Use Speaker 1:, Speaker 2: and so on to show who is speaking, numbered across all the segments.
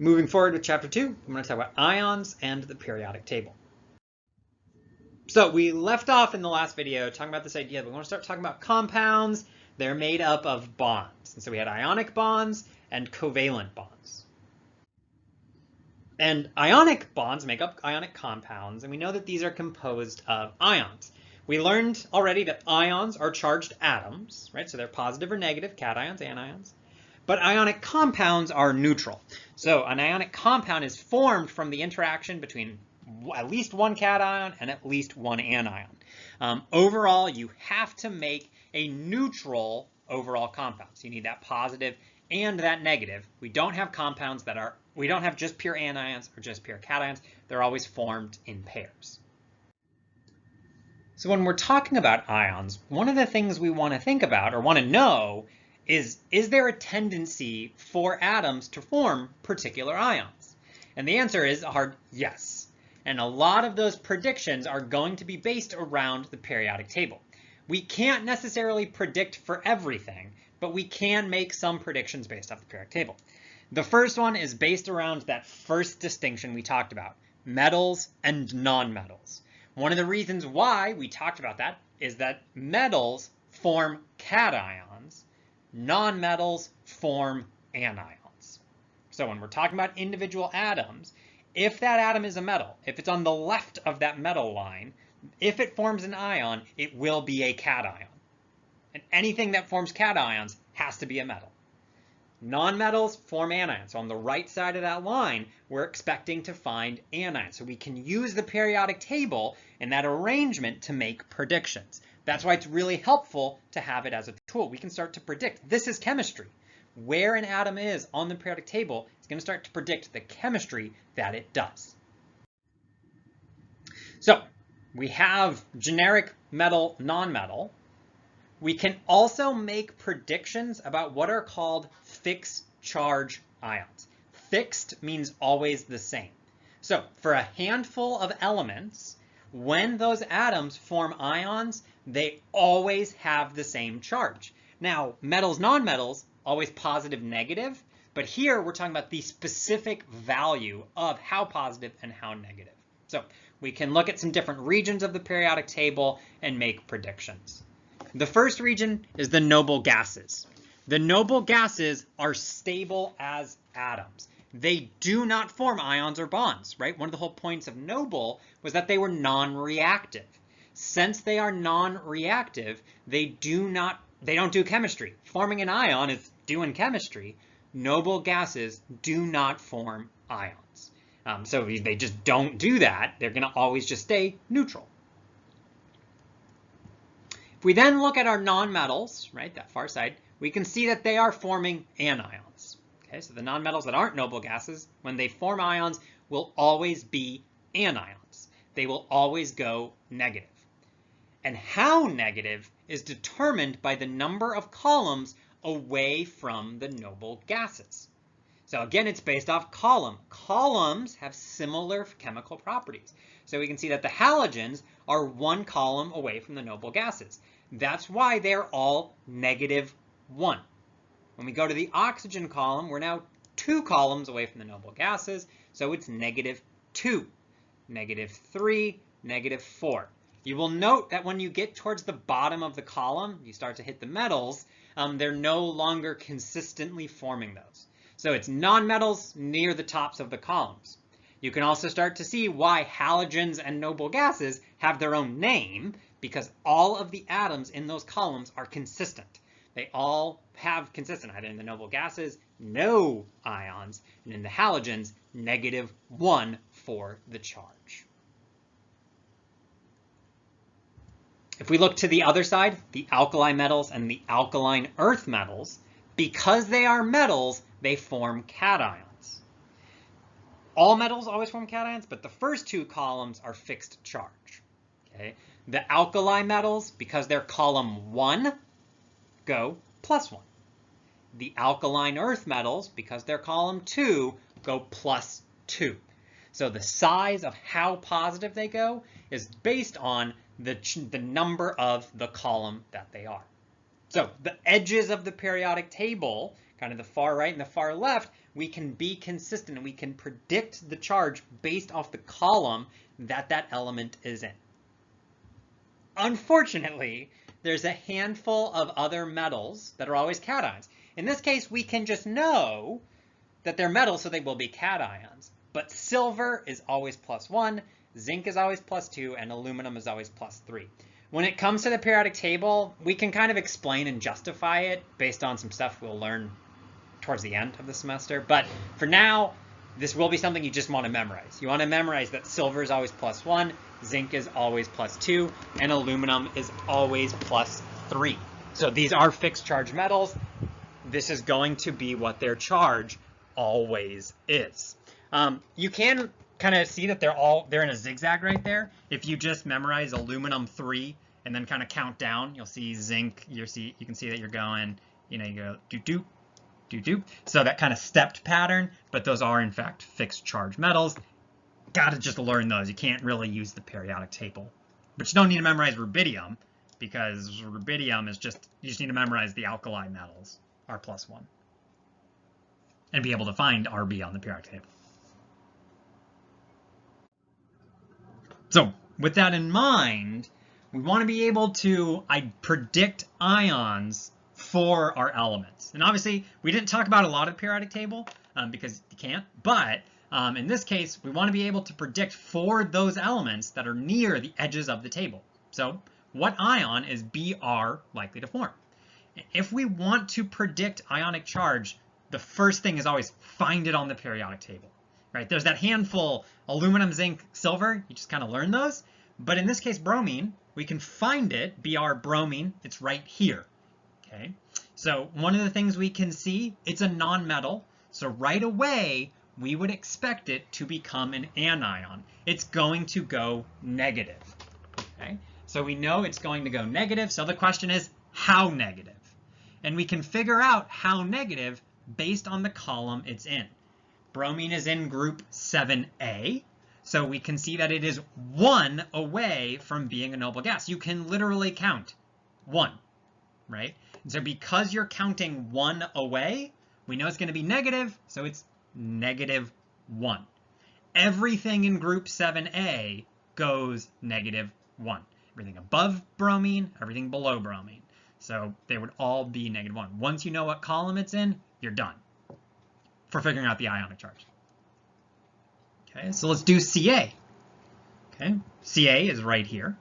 Speaker 1: Moving forward with chapter 2, I'm going to talk about ions and the periodic table. So we left off in the last video talking about this idea that we want to start talking about compounds. They're made up of bonds. And so we had ionic bonds and covalent bonds. And ionic bonds make up ionic compounds, and we know that these are composed of ions. We learned already that ions are charged atoms, right? So they're positive or negative, cations, anions. But ionic compounds are neutral. So an ionic compound is formed from the interaction between at least one cation and at least one anion. Overall, you have to make a neutral overall compound. So you need that positive and that negative. We don't have compounds we don't have just pure anions or just pure cations. They're always formed in pairs. So when we're talking about ions, one of the things we want to think about or want to know is there a tendency for atoms to form particular ions? And the answer is a hard yes. And a lot of those predictions are going to be based around the periodic table. We can't necessarily predict for everything, but we can make some predictions based off the periodic table. The first one is based around that first distinction we talked about, metals and nonmetals. One of the reasons why we talked about that is that metals form cations, nonmetals form anions. So when we're talking about individual atoms, if that atom is a metal, if it's on the left of that metal line, if it forms an ion, it will be a cation. And anything that forms cations has to be a metal. Nonmetals form anions. So on the right side of that line, we're expecting to find anions. So we can use the periodic table and that arrangement to make predictions. That's why it's really helpful to have it as a tool. We can start to predict. This is chemistry. Where an atom is on the periodic table is going to start to predict the chemistry that it does. So we have generic metal, nonmetal. We can also make predictions about what are called fixed charge ions. Fixed means always the same. So for a handful of elements, when those atoms form ions, they always have the same charge. Now, metals, nonmetals, always positive, negative, but here we're talking about the specific value of how positive and how negative. So we can look at some different regions of the periodic table and make predictions. The first region is the noble gases. The noble gases are stable as atoms. They do not form ions or bonds, right? One of the whole points of noble was that they were non-reactive. Since they are non-reactive, they don't do chemistry. Forming an ion is doing chemistry. Noble gases do not form ions. So they just don't do that. They're going to always just stay neutral. If we then look at our nonmetals, right, that far side, we can see that they are forming anions. Okay, so the nonmetals that aren't noble gases, when they form ions, will always be anions. They will always go negative. And how negative is determined by the number of columns away from the noble gases. So again, it's based off column. Columns have similar chemical properties. So we can see that the halogens are one column away from the noble gases. That's why they're all -1. When we go to the oxygen column, we're now 2 columns away from the noble gases, so it's -2, -3, -4. You will note that when you get towards the bottom of the column, you start to hit the metals, they're no longer consistently forming those. So it's nonmetals near the tops of the columns. You can also start to see why halogens and noble gases have their own name, because all of the atoms in those columns are consistent. They all have consistent, either in the noble gases, no ions, and in the halogens, -1 for the charge. If we look to the other side, the alkali metals and the alkaline earth metals, because they are metals, they form cations. All metals always form cations, but the first 2 columns are fixed charge. Okay? The alkali metals, because they're column 1, go +1. The alkaline earth metals, because they're column 2, go +2. So the size of how positive they go is based on the number of the column that they are. So the edges of the periodic table, kind of the far right and the far left, we can be consistent and we can predict the charge based off the column that that element is in. Unfortunately, there's a handful of other metals that are always cations. In this case, we can just know that they're metals, so they will be cations. But silver is always +1, zinc is always +2, and aluminum is always +3. When it comes to the periodic table, we can kind of explain and justify it based on some stuff we'll learn towards the end of the semester. But for now, this will be something you just want to memorize. You want to memorize that silver is always +1, zinc is always +2, and aluminum is always +3. So these are fixed charge metals. This is going to be what their charge always is. You can kind of see that they're in a zigzag right there. If you just memorize aluminum 3 and then kind of count down, you'll see zinc. You can see that you're going, you go do do. So that kind of stepped pattern, but those are in fact fixed charge metals. Got to just learn those. You can't really use the periodic table, but you don't need to memorize rubidium, because rubidium is you just need to memorize the alkali metals, R+1, and be able to find Rb on the periodic table. So with that in mind, we want to be able to predict ions for our elements. And obviously, we didn't talk about a lot of the periodic table because you can't. But in this case, we want to be able to predict for those elements that are near the edges of the table. So what ion is Br likely to form? If we want to predict ionic charge, the first thing is always find it on the periodic table. Right, there's that handful, aluminum, zinc, silver, you just kind of learn those. But in this case, bromine, we can find it, Br bromine, it's right here. Okay, so one of the things we can see, it's a nonmetal. So right away, we would expect it to become an anion. It's going to go negative. Okay, so we know it's going to go negative. So the question is, how negative? And we can figure out how negative based on the column it's in. Bromine is in group 7A, so we can see that it is 1 away from being a noble gas. You can literally count 1, right? And so because you're counting 1 away, we know it's going to be negative, so it's -1. Everything in group 7A goes -1. Everything above bromine, everything below bromine. So they would all be -1. Once you know what column it's in, you're done for figuring out the ionic charge. Okay, so let's do Ca. Okay, Ca is right here.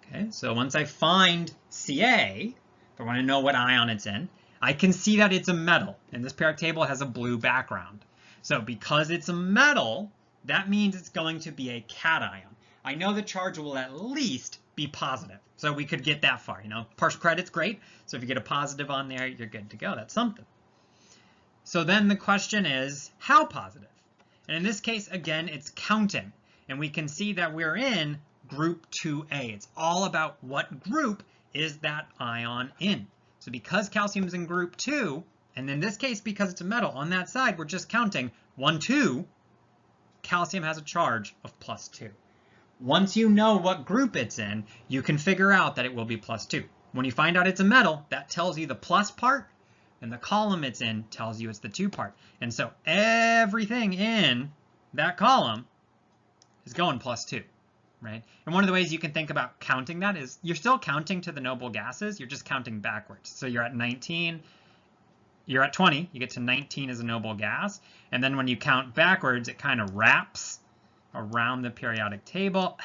Speaker 1: Okay, so once I find Ca, if I want to know what ion it's in, I can see that it's a metal, and this periodic table has a blue background. So because it's a metal, that means it's going to be a cation. I know the charge will at least be positive, so we could get that far. Partial credit's great, so if you get a positive on there, you're good to go. That's something. So then the question is, how positive? And in this case, again, it's counting. And we can see that we're in group 2A. It's all about what group is that ion in. So because calcium's in group 2, and in this case, because it's a metal, on that side, we're just counting 1, 2, calcium has a charge of +2. Once you know what group it's in, you can figure out that it will be +2. When you find out it's a metal, that tells you the plus part, and the column it's in tells you it's the 2 part. And so everything in that column is going +2, right? And one of the ways you can think about counting that is you're still counting to the noble gases, you're just counting backwards. So you're at 19, you're at 20, you get to 19 as a noble gas. And then when you count backwards, it kind of wraps around the periodic table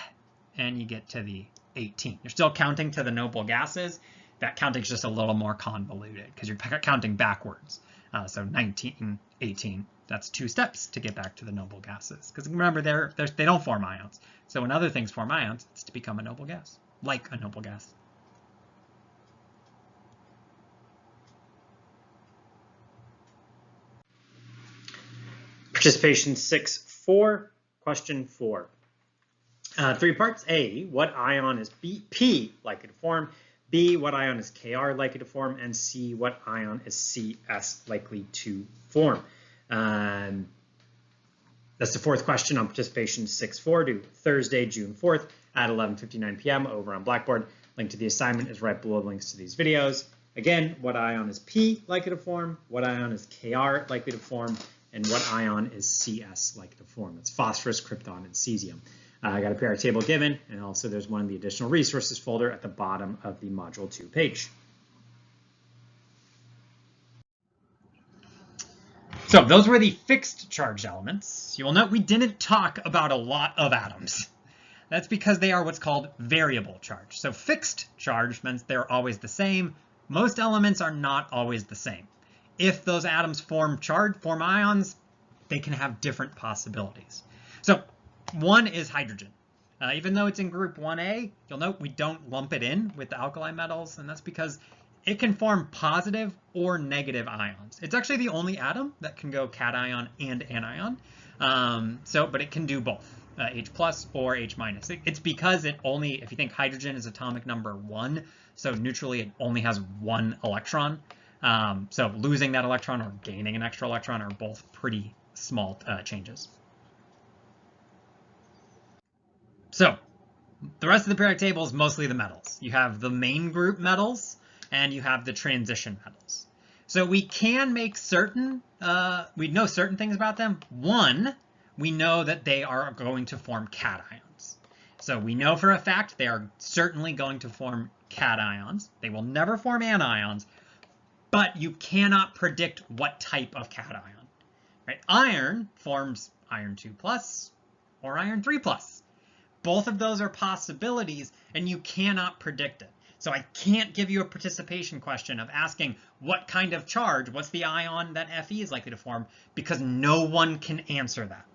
Speaker 1: and you get to the 18. You're still counting to the noble gases. That counting is just a little more convoluted because you're counting backwards. So 19, 18, that's 2 steps to get back to the noble gases. Because remember, they don't form ions. So when other things form ions, it's to become a noble gas, like a noble gas. Participation 6-4, question 4. 3 parts. A, what ion is P likely to form? B, what ion is Kr likely to form? And C, what ion is Cs likely to form? That's the 4th question on participation 6-4 due Thursday, June 4th at 11:59 p.m. over on Blackboard. Link to the assignment is right below links to these videos. Again, what ion is P likely to form? What ion is Kr likely to form?
Speaker 2: and what ion is CS likely to form. It's phosphorus, krypton, and cesium. I got a periodic table given, and also there's one in the additional resources folder at the bottom of the Module 2 page.
Speaker 1: So those were the fixed charge elements. You will note we didn't talk about a lot of atoms. That's because they are what's called variable charge. So fixed charge means they're always the same. Most elements are not always the same. If those atoms form ions, they can have different possibilities. So one is hydrogen. Even though it's in group 1A, you'll note we don't lump it in with the alkali metals, and that's because it can form positive or negative ions. It's actually the only atom that can go cation and anion. But it can do both, H plus or H minus. It's because it only, if you think hydrogen is atomic number 1, so neutrally it only has 1 electron. So losing that electron or gaining an extra electron are both pretty small changes. So the rest of the periodic table is mostly the metals. You have the main group metals, and you have the transition metals. So we can make certain, we know certain things about them. One, we know that they are going to form cations. So we know for a fact they are certainly going to form cations. They will never form anions, but you cannot predict what type of cation. Right? Iron forms iron 2 plus or iron 3 plus. Both of those are possibilities, and you cannot predict it. So I can't give you a participation question of asking what kind of charge, what's the ion that Fe is likely to form, because no one can answer that.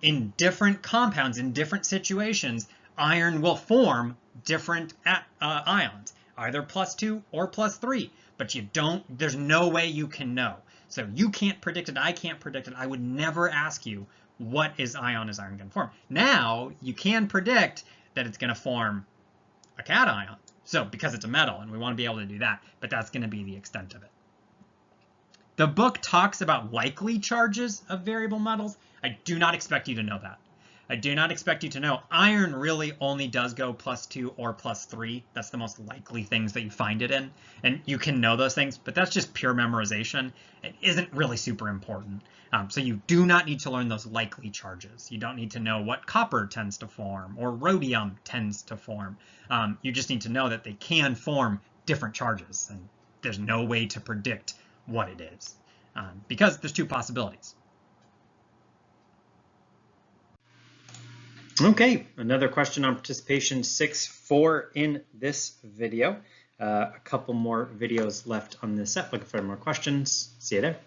Speaker 1: In different compounds, in different situations, iron will form different ions, either +2 or +3, but there's no way you can know. So you can't predict it, I can't predict it. I would never ask you what ion is iron going to form. Now you can predict that it's going to form a cation. So because it's a metal, and we want to be able to do that, but that's going to be the extent of it. The book talks about likely charges of variable metals. I do not expect you to know that. I do not expect you to know iron really only does go +2 or +3. That's the most likely things that you find it in. And you can know those things, but that's just pure memorization. It isn't really super important. So you do not need to learn those likely charges. You don't need to know what copper tends to form or rhodium tends to form. You just need to know that they can form different charges, and there's no way to predict what it is because there's two possibilities.
Speaker 2: Okay, another question on participation 6.4 in this video. A couple more videos left on this set. Looking for more questions. See you there.